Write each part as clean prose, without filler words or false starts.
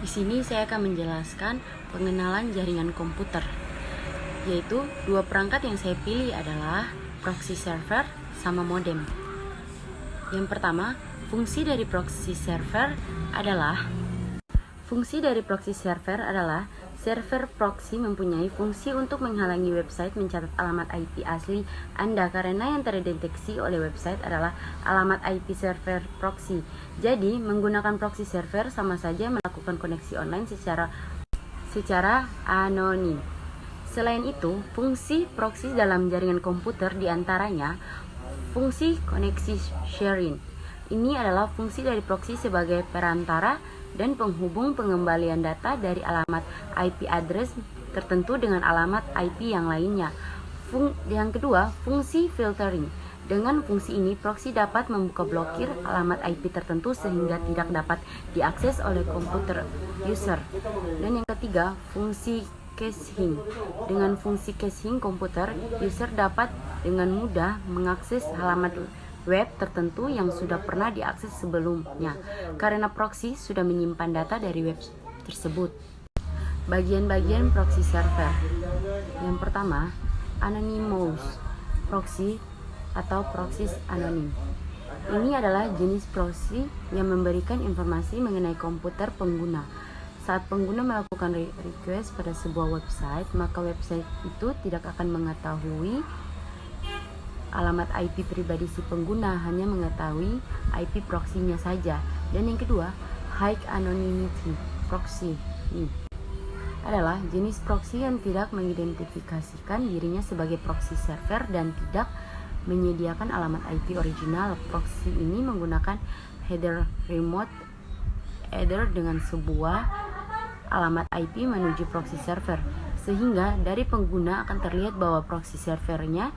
Di sini saya akan menjelaskan pengenalan jaringan komputer, yaitu dua perangkat yang saya pilih adalah proxy server sama modem. Yang pertama, fungsi dari proxy server adalah server proxy mempunyai fungsi untuk menghalangi website mencatat alamat IP asli Anda karena yang terdeteksi oleh website adalah alamat IP server proxy. Jadi, menggunakan proxy server sama saja melakukan koneksi online secara anonim. Selain itu, fungsi proxy dalam jaringan komputer diantaranya fungsi koneksi sharing. Ini adalah fungsi dari proxy sebagai perantara dan penghubung pengembalian data dari alamat IP address tertentu dengan alamat IP yang lainnya. Yang kedua, fungsi filtering. Dengan fungsi ini, proxy dapat membuka blokir alamat IP tertentu sehingga tidak dapat diakses oleh komputer user. Dan yang ketiga, fungsi caching. Dengan fungsi caching komputer, user dapat dengan mudah mengakses halaman web tertentu yang sudah pernah diakses sebelumnya karena proxy sudah menyimpan data dari web tersebut. Bagian-bagian proxy server. Yang pertama, anonymous proxy atau proxy anonim. Ini adalah jenis proxy yang memberikan informasi mengenai komputer pengguna. Saat pengguna melakukan request pada sebuah website, maka website itu tidak akan mengetahui alamat IP pribadi si pengguna, hanya mengetahui IP proxy-nya saja. Dan yang kedua, high anonymity proxy. Ini adalah jenis proxy yang tidak mengidentifikasikan dirinya sebagai proxy server dan tidak menyediakan alamat IP original. Proxy ini menggunakan header remote header dengan sebuah alamat IP menuju proxy server, sehingga dari pengguna akan terlihat bahwa proxy servernya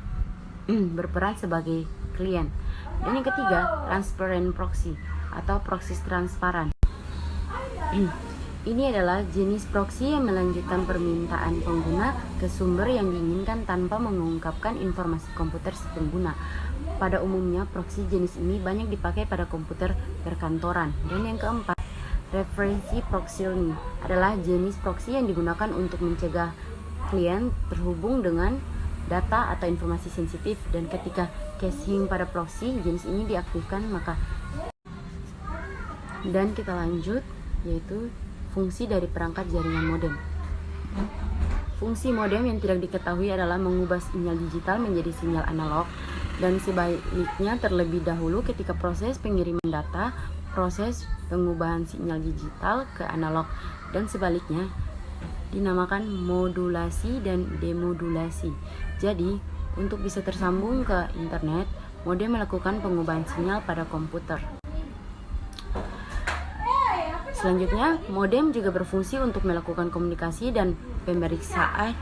berperan sebagai klien. Dan yang ketiga, transparent proxy atau proxy transparan. Ini adalah jenis proxy yang melanjutkan permintaan pengguna ke sumber yang diinginkan tanpa mengungkapkan informasi komputer si pengguna. Pada umumnya, proxy jenis ini banyak dipakai pada komputer perkantoran. Dan yang keempat, referensi proxy ini adalah jenis proxy yang digunakan untuk mencegah klien terhubung dengan data atau informasi sensitif, dan ketika caching pada proxy jenis ini diaktifkan dan kita lanjut, yaitu fungsi dari perangkat jaringan modem. Fungsi modem yang tidak diketahui adalah mengubah sinyal digital menjadi sinyal analog, dan sebaliknya terlebih dahulu ketika proses pengiriman data, proses pengubahan sinyal digital ke analog, dan sebaliknya dinamakan modulasi dan demodulasi. Jadi, untuk bisa tersambung ke internet, modem melakukan pengubahan sinyal pada komputer. Selanjutnya, modem juga berfungsi untuk melakukan komunikasi dan pemeriksaan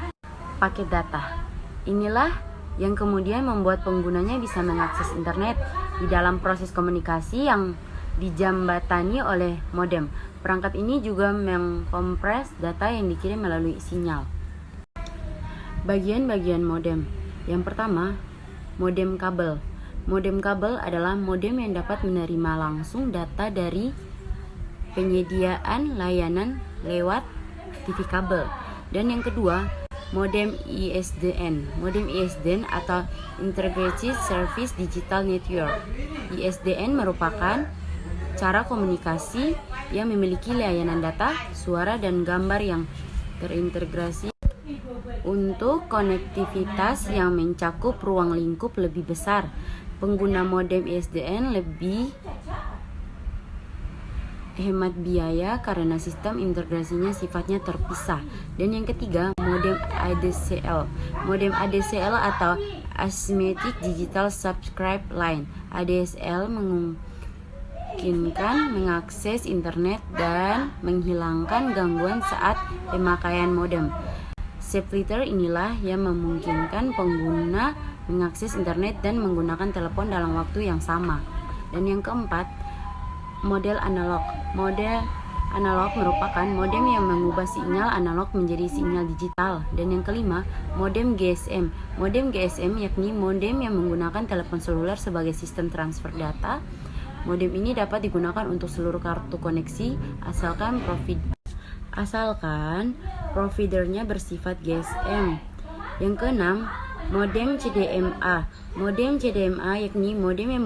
paket data. Inilah yang kemudian membuat penggunanya bisa mengakses internet. Di dalam proses komunikasi yang dijembatani oleh modem, perangkat ini juga mengkompres data yang dikirim melalui sinyal. Bagian-bagian modem. Yang pertama, modem kabel. Modem kabel adalah modem yang dapat menerima langsung data dari penyediaan layanan lewat TV kabel. Dan yang kedua, modem ISDN. Modem ISDN atau Integrated Service Digital Network. ISDN merupakan cara komunikasi yang memiliki layanan data, suara, dan gambar yang terintegrasi untuk konektivitas yang mencakup ruang lingkup lebih besar. Pengguna modem ISDN lebih hemat biaya karena sistem integrasinya sifatnya terpisah. Dan yang ketiga, modem ADCL. Modem ADCL atau Asymmetric Digital Subscribe Line. ADSL memungkinkan mengakses internet dan menghilangkan gangguan saat pemakaian modem. Splitter inilah yang memungkinkan pengguna mengakses internet dan menggunakan telepon dalam waktu yang sama. Dan yang keempat, model analog. Model analog merupakan modem yang mengubah sinyal analog menjadi sinyal digital. Dan yang kelima, modem GSM. Modem GSM yakni modem yang menggunakan telepon seluler sebagai sistem transfer data. Modem ini dapat digunakan untuk seluruh kartu koneksi asalkan asalkan providernya bersifat GSM. Yang keenam, modem CDMA. Modem CDMA yakni modem yang